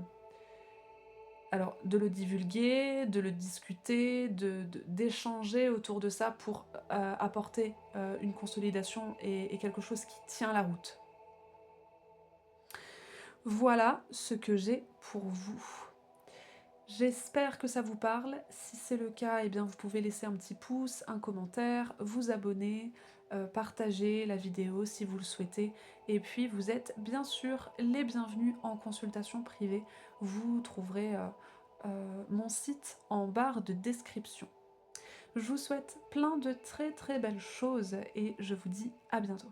Speaker 1: divulguer, de le discuter, d'échanger autour de ça pour apporter une consolidation et quelque chose qui tient la route. Voilà ce que j'ai pour vous. J'espère que ça vous parle. Si c'est le cas, eh bien vous pouvez laisser un petit pouce, un commentaire, vous abonner, partager la vidéo si vous le souhaitez. Et puis vous êtes bien sûr les bienvenus en consultation privée. Vous trouverez mon site en barre de description. Je vous souhaite plein de très très belles choses et je vous dis à bientôt.